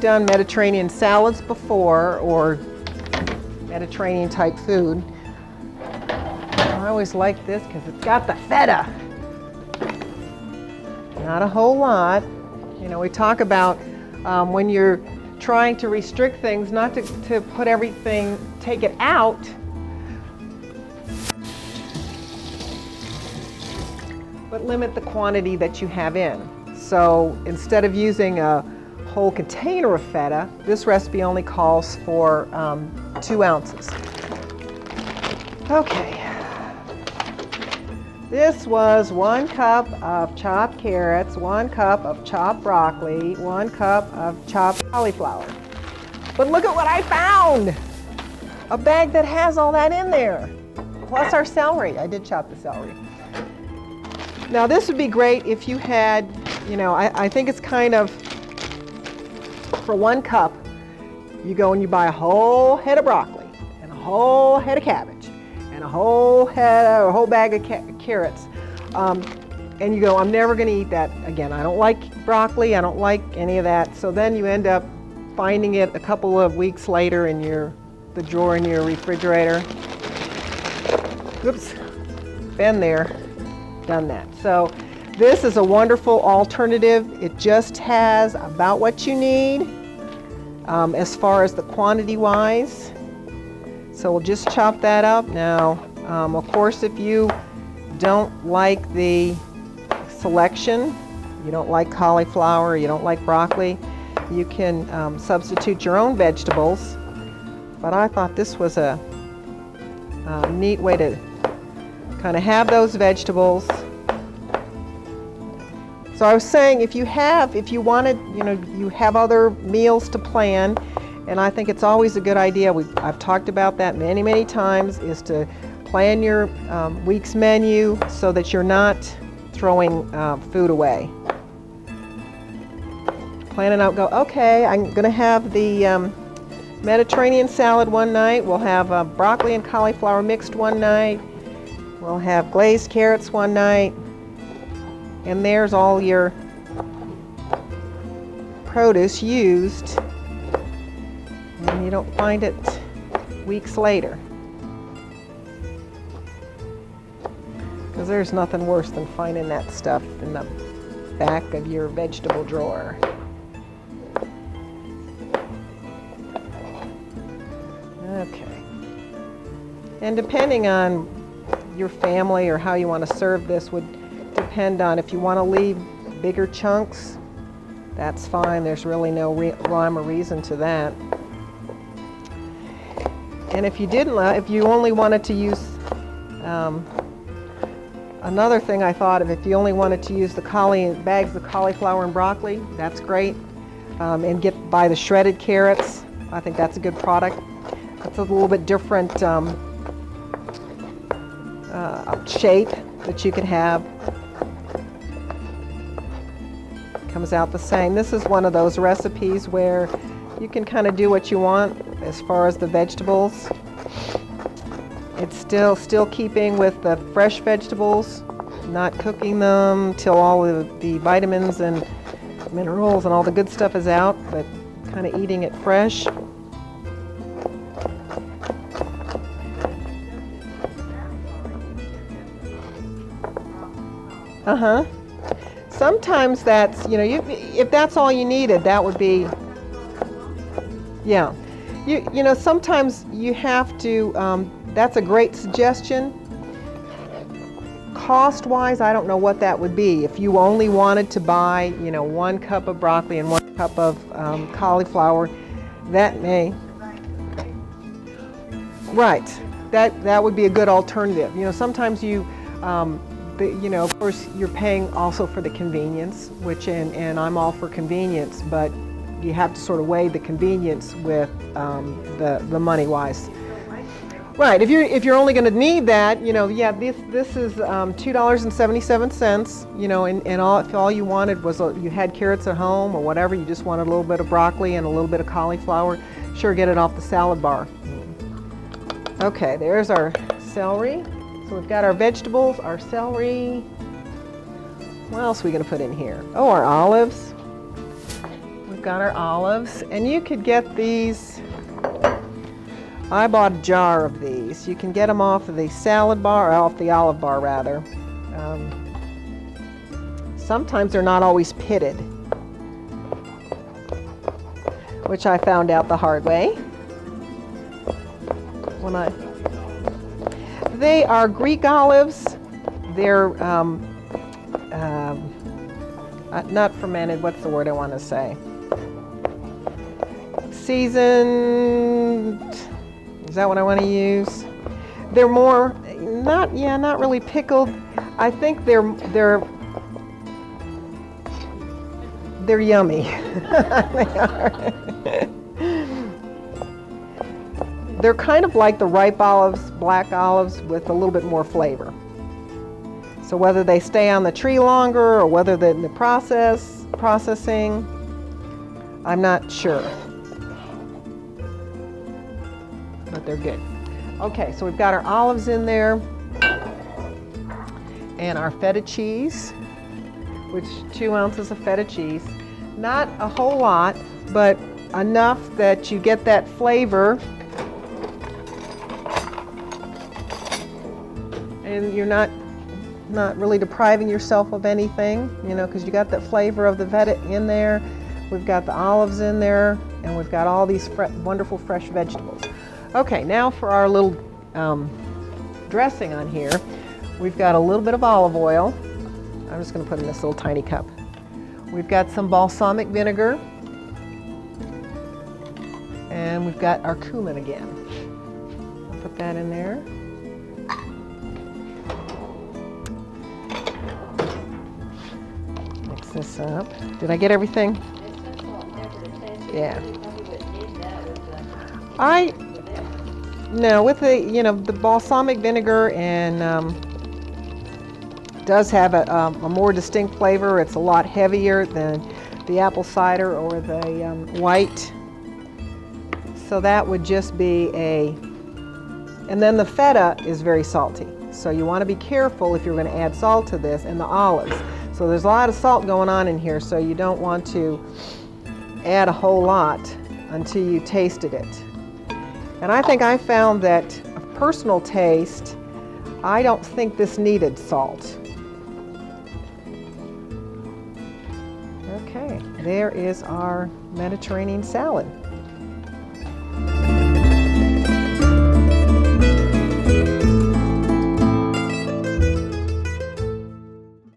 done Mediterranean salads before, or Mediterranean type food. I always like this because it's got the feta. Not a whole lot. You know, we talk about when you're trying to restrict things, not to put everything, take it out, but limit the quantity that you have in. So instead of using a whole container of feta, this recipe only calls for 2 ounces. Okay. This was 1 cup of chopped carrots, 1 cup of chopped broccoli, 1 cup of chopped cauliflower. But look at what I found! A bag that has all that in there, plus our celery. I did chop the celery. Now this would be great if you had, you know, I think it's kind of, for 1 cup, you go and you buy a whole head of broccoli, and a whole head of cabbage, and a whole bag of carrots, and you go, I'm never going to eat that again. I don't like broccoli. I don't like any of that. So then you end up finding it a couple of weeks later in the drawer in your refrigerator. Oops, been there, done that. So this is a wonderful alternative. It just has about what you need as far as the quantity wise. So we'll just chop that up. Now, of course, if you don't like the selection, you don't like cauliflower, you don't like broccoli, you can substitute your own vegetables. But I thought this was a neat way to kind of have those vegetables. So I was saying, if you wanted, you know, you have other meals to plan, and I think it's always a good idea, I've talked about that many, many times, is to plan your week's menu so that you're not throwing food away. Plan it out, go, okay, I'm going to have the Mediterranean salad one night, we'll have broccoli and cauliflower mixed one night, we'll have glazed carrots one night, and there's all your produce used, and you don't find it weeks later. Because there's nothing worse than finding that stuff in the back of your vegetable drawer. Okay. And depending on your family or how you want to serve this would depend on, if you want to leave bigger chunks, that's fine. There's really no rhyme or reason to that. And if you if you only wanted to use, another thing I thought of, if you only wanted to use the bags of cauliflower and broccoli, that's great. And buy the shredded carrots. I think that's a good product. It's a little bit different shape that you can have. Comes out the same. This is one of those recipes where you can kind of do what you want as far as the vegetables. It's still keeping with the fresh vegetables, not cooking them till all of the vitamins and minerals and all the good stuff is out, but kind of eating it fresh. Sometimes that's, you know, if that's all you needed, that would be, yeah. You know, sometimes you have to, that's a great suggestion. Cost-wise, I don't know what that would be. If you only wanted to buy, you know, 1 cup of broccoli and 1 cup of cauliflower, that may, right, that would be a good alternative. You know, sometimes you know, of course, you're paying also for the convenience, and I'm all for convenience, but you have to sort of weigh the convenience with the money-wise. Right. If you're only going to need that, you know, yeah, this is $2.77. You know, and if all you wanted was you had carrots at home or whatever, you just wanted a little bit of broccoli and a little bit of cauliflower, sure, get it off the salad bar. Okay, there's our celery. So we've got our vegetables, our celery. What else are we going to put in here? Oh, our olives. we've got our olives, and you could get these. I bought a jar of these. You can get them off of the salad bar, or off the olive bar rather. Sometimes they're not always pitted, which I found out the hard way. They are Greek olives. They're not fermented. What's the word I want to say? Seasoned. Is that what I want to use? They're more not really pickled. I think they're yummy. They are. They're kind of like the ripe olives, black olives, with a little bit more flavor. So whether they stay on the tree longer or whether they're in the processing, I'm not sure. But they're good. Okay, so we've got our olives in there and our feta cheese, which 2 ounces of feta cheese. Not a whole lot, but enough that you get that flavor and you're not really depriving yourself of anything, you know, because you got that flavor of the feta in there. We've got the olives in there, and we've got all these wonderful fresh vegetables. Okay, now for our little dressing on here. We've got a little bit of olive oil. I'm just going to put in this little tiny cup. We've got some balsamic vinegar, and we've got our cumin again. I'll put that in there. Mix this up. Did I get everything? Yeah. No, with the balsamic vinegar and does have a more distinct flavor. It's a lot heavier than the apple cider or the white. So that would just be and then the feta is very salty. So you want to be careful if you're going to add salt to this, and the olives. So there's a lot of salt going on in here, so you don't want to add a whole lot until you tasted it. And I think I found that of personal taste, I don't think this needed salt. Okay, there is our Mediterranean salad.